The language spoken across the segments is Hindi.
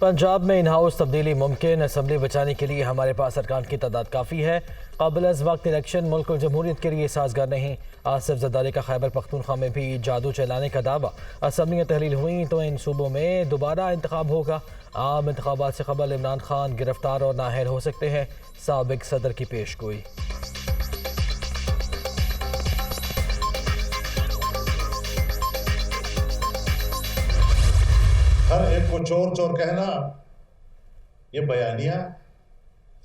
पंजाब में इन हाउस तब्दीली मुमकिन। असम्बली बचाने के लिए हमारे पास अरकान की तादाद काफ़ी है। काबिल अज़ वक्त इलेक्शन मुल्क और जमहूरियत के लिए साजगार नहीं। आसिफ जरदारी का खैबर पख्तूनख्वा में भी जादू चलाने का दावा। असम्बलियाँ तहलील हुई तो इन सूबों में दोबारा इंतखाब होगा। आम इंतखाबात से कबल इमरान खान गिरफ्तार और नाअहल हो सकते हैं। साबिक सदर की पेशगोई। हर एक को चोर चोर कहना ये बयानिया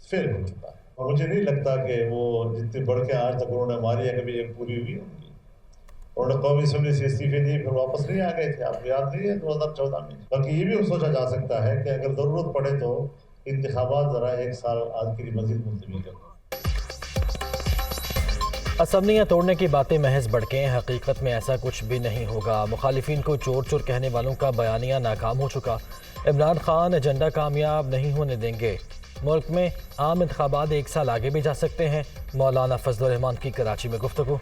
फेल हो चुका है और मुझे नहीं लगता कि वो जितनी बढ़ के आज तक उन्होंने हमारी है कभी एक पूरी हुई होंगी। उन्होंने कौमी असम्बली से इस्तीफे दिए, फिर वापस नहीं आ गए थे, आपको याद नहीं है 2014 में। बाकी ये भी सोचा जा सकता है कि अगर जरूरत पड़े तो इंतखाबात जरा 1 साल आज के लिए मजीद मुलतवी कर। असम्बलियाँ तोड़ने की बातें महज भड़कें, हकीकत में ऐसा कुछ भी नहीं होगा। मुखालिफिन को चोर चोर कहने वालों का बयानिया नाकाम हो चुका। इमरान खान एजेंडा कामयाब नहीं होने देंगे। मुल्क में आम इंतखाबात 1 साल आगे भी जा सकते हैं। मौलाना फजलुर रहमान की कराची में गुफ्तगू।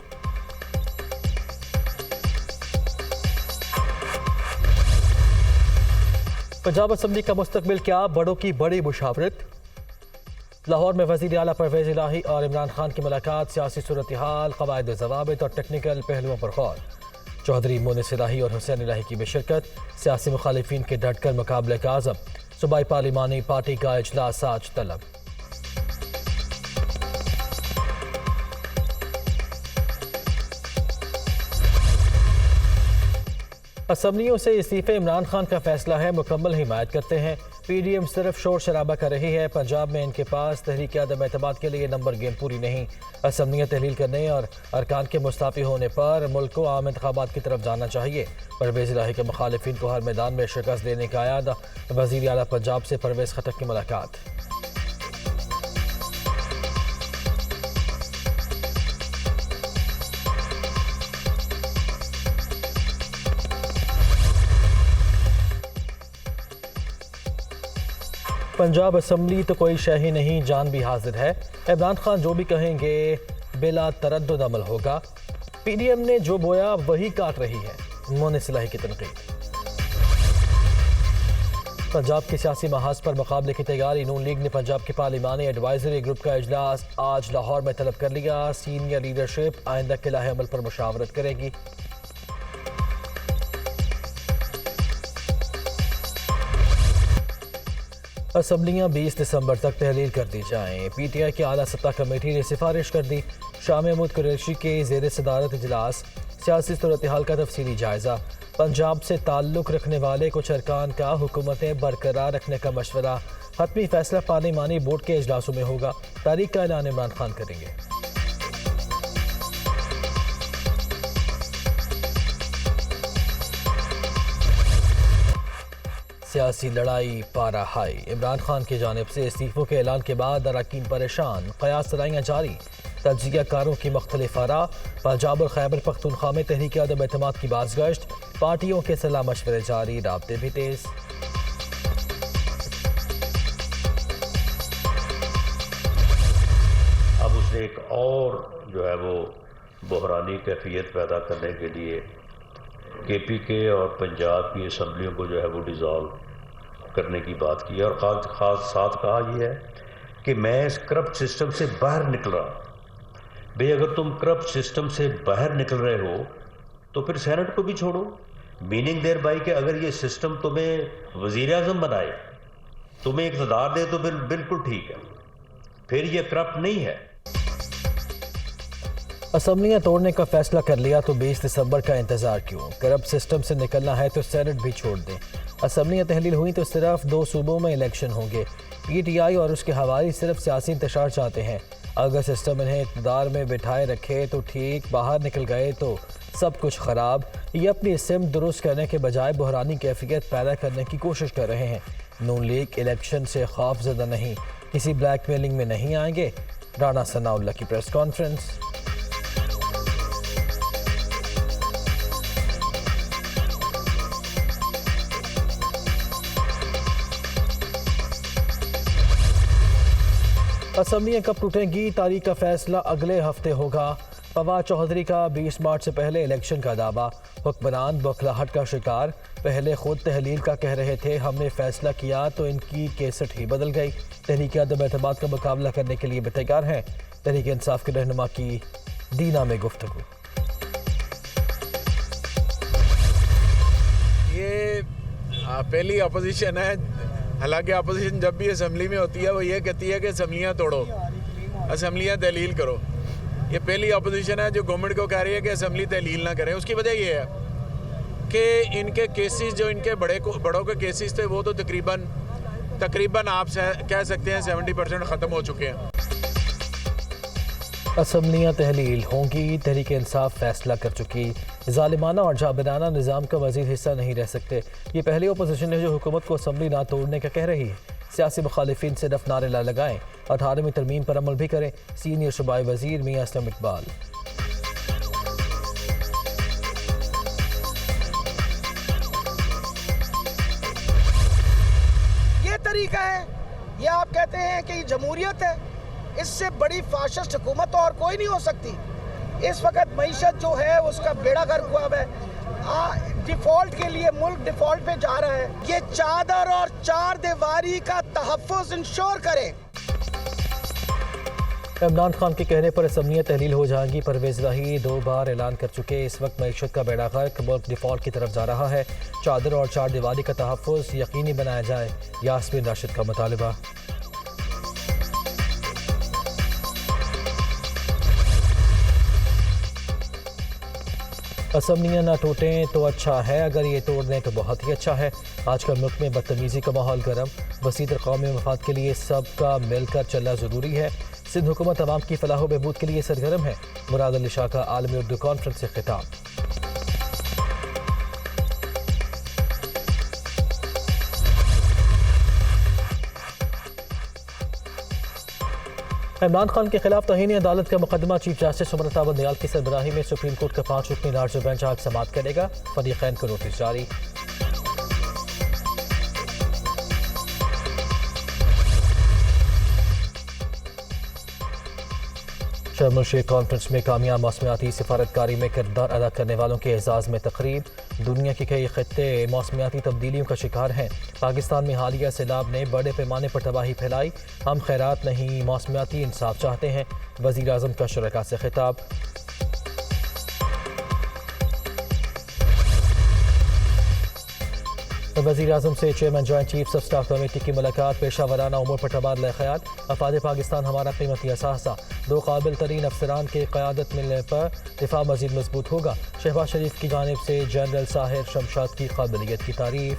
पंजाब असम्बली का मुस्तकबिल क्या, बड़ों की बड़ी मुशावरत। लाहौर में वज़ीर आला परवेज़ इलाही और इमरान खान की मुलाकात। सियासी सूरत हाल, क़वायद ज़वाबित और टेक्निकल पहलुओं पर गौर। चौधरी मोनिस इलाही और हुसैन इलाही की भी शिरकत। सियासी मुखालिफिन के डटकर मुकाबले का आज़म। सूबाई पार्लिमानी पार्टी का इजलास आज तलब। असम्बलियों से इस्तीफे इमरान खान का फैसला है, मुकम्मल हिमायत करते हैं। पीडीएम सिर्फ शोर शराबा कर रही है। पंजाब में इनके पास तहरीक अदम एतमाद के लिए नंबर गेम पूरी नहीं। असम्बलियाँ तहलील करने और अरकान के मुस्ताफ़ी होने पर मुल्क को आम इंतखाबात की तरफ जाना चाहिए। परवेज़ इलाही के मुखालिफिन को हर मैदान में शिकस्त देने का आयादा। वज़ीर आला पंजाब से परवेज़ खटक की मुलाकात। पंजाब असम्बली तो कोई शय ही नहीं, जान भी हाजिर है। इमरान खान जो भी कहेंगे बिला तरद्दुद अमल होगा। पीडीएम ने जो बोया वही काट रही है, मोनिस इलाही की तनकीद। पंजाब के सियासी महाज पर मुकाबले की तैयारी। नून लीग ने पंजाब के पार्लिमानी एडवाइजरी ग्रुप का इजलास आज लाहौर में तलब कर लिया। सीनियर लीडरशिप आइंदा के लाहे अमल पर मुशावरत करेगी। असम्बलियाँ 20 दिसंबर तक तहलील कर दी जाएँ। पीटीआई की आला सत्ता कमेटी ने सिफारिश कर दी। शाह महमूद कुरैशी के ज़ेर सदारत इजलास। सियासी सूरत हाल का तफसीली जायज़ा। पंजाब से ताल्लुक़ रखने वाले कुछ अरकान का हुकूमतें बरकरार रखने का मशवरा। हतमी फैसला पार्लिमानी बोर्ड के इजलासों में होगा। तारीख का ऐलान इमरान खान करेंगे। सियासी लड़ाई पारा हाई। इमरान खान की जानिब से इस्तीफों के ऐलान के बाद अरकान परेशान। कयास सराइयाँ जारी। तजिया कारों की मुख्तलिफ आरा। पंजाब और खैबर पख्तूनख्वा में तहरीक अदम एतमाद की बाज़गश्त। पार्टियों के सलाह मशवरे जारी, राब्ते भी तेज। अब उसने एक और जो है वो बहरानी कैफियत पैदा करने के लिए केपीके और पंजाब की असम्बलियों को जो है वो डिज़ोल्व करने की बात की और ख़ास साथ कहा यह है कि मैं इस करप्ट सिस्टम से बाहर निकल रहा। भाई अगर तुम करप्ट सिस्टम से बाहर निकल रहे हो तो फिर सेनेट को भी छोड़ो। मीनिंग देयर बाई कि अगर ये सिस्टम तुम्हें वज़ीर आज़म बनाए, तुम्हें इक़्तिदार दे तो फिर बिल्कुल ठीक है, फिर ये करप्ट नहीं है। असम्बलियाँ तोड़ने का फैसला कर लिया तो 20 दिसंबर का इंतजार क्यों? करप्ट सिस्टम से निकलना है तो सेनेट भी छोड़ दें। असम्बलियाँ तहलील हुई तो सिर्फ 2 सूबों में इलेक्शन होंगे। पीटीआई और उसके हवारी सिर्फ सियासी इंतशार चाहते हैं। अगर सिस्टम इन्हें इक़्तिदार में बिठाए रखे तो ठीक, बाहर निकल गए तो सब कुछ ख़राब। ये अपनी सिम दुरुस्त करने के बजाय बहरानी कैफियत पैदा करने की कोशिश कर रहे हैं। नून लीग इलेक्शन से खौफज़दा नहीं, किसी ब्लैकमेलिंग में नहीं आएंगे। राना सनाउल्लाह की प्रेस कॉन्फ्रेंस। असम्बलियाँ कब टूटेंगी, तारीख का फैसला अगले हफ्ते होगा। फवाद चौधरी का 20 मार्च से पहले इलेक्शन का दावा। हुक्मरान बौखलाहट का शिकार, पहले खुद तहलील का कह रहे थे हमने फैसला किया तो इनकी केसट ही बदल गई। तहरीक अदम एतमाद का मुकाबला करने के लिए भी तैयार हैं। तहरीक इंसाफ के रहनुमा की दीना में गुफ्तगू। ये पहली अपोजिशन है। हालांकि अपोजिशन जब भी असम्बली में होती है वो ये कहती है कि असम्बलियाँ तोड़ो, असम्बलियाँ तहलील करो। ये पहली अपोजिशन है जो गवर्नमेंट को कह रही है कि असम्बली तहलील ना करें। उसकी वजह ये है कि इनके केसेस जो इनके बड़ों के केसेस थे वो तो तकरीबन आप कह सकते हैं 70% ख़त्म हो चुके हैं। असम्बलियाँ तहलील होंगी, तहरीक इंसाफ फैसला कर चुकी। जालिमाना और जाबिराना निज़ाम का मज़ीद हिस्सा नहीं रह सकते। ये पहली अपोजिशन है जो हुकूमत को असम्बली ना तोड़ने का कह रही है। सियासी मुखालिफिन सिर्फ नारे ला लगाएं, 18वीं तरमीम पर अमल भी करें। सीनियर सूबाई वजीर मियां असलम इकबाल। ये तरीका है, ये आप कहते हैं कि जमहूरियत है, इससे बड़ी फाशिस्ट हुकूमत और कोई नहीं हो सकती। इस वक्त मईशत जो है उसका बेड़ा गर्क हुआ है। डिफॉल्ट के लिए मुल्क डिफॉल्ट पे जा रहा है। ये चादर और चार दीवारी का तहफ़्फ़ुज़ इंश्योर करें। इमरान खान के कहने पर असम्बलियाँ तहलील हो जाएंगी। परवेज़ इलाही 2 बार ऐलान कर चुके। इस वक्त मईशत का बेड़ा गर्क, मुल्क डिफॉल्ट की तरफ जा रहा है। चादर और चार दीवारी का तहफ़्फ़ुज़ यकीनी बनाया जाए, यास्मीन राशिद का मुतालबा। असम्बलियाँ ना टूटें तो अच्छा है, अगर ये तोड़ दें तो बहुत ही अच्छा है। आजकल मुल्क में बदतमीज़ी का माहौल गर्म, वसीतर कौमी मफाद के लिए सबका मिलकर चलना ज़रूरी है। सिंध हुकूमत अवाम की फलाह व बहबूद के लिए सरगर्म है। मुराद अली शाह का आलमी उर्दू कॉन्फ्रेंस से खिताब। इमरान खान के खिलाफ तौहीन अदालत का मुकदमा चीफ जस्टिस उमर अता बंदयाल की सरबराही में सुप्रीम कोर्ट का 5 रुकनी लार्ज बेंच आज समाअत करेगा। फरीकैन को नोटिस जारी। शर्म शेख कॉन्फ्रेंस में कामयाब मौसमियाती सिफारतकारी में किरदार अदा करने वालों के एजाज़ में तकरीब। दुनिया के कई खित्ते मौसमियाती तब्दीलियों का शिकार हैं। पाकिस्तान में हालिया सैलाब ने बड़े पैमाने पर तबाही फैलाई। हम खैरात नहीं, मौसमियाती इंसाफ चाहते हैं। वज़ीर आज़म का शुरका से खिताब। वज़ीर आज़म से chairman joint chiefs of staff committee की मुलाकात। पेशा वराना उमूर पर तबादला ख्याल। अफवाद पाकिस्तान हमारा कीमती असासा। 2 काबिल तरीन अफसरान की क़यादत मिलने पर दिफा मज़ीद मजबूत होगा। शहबाज शरीफ की जानिब से जनरल साहिर शमशाद की काबिलियत की तारीफ।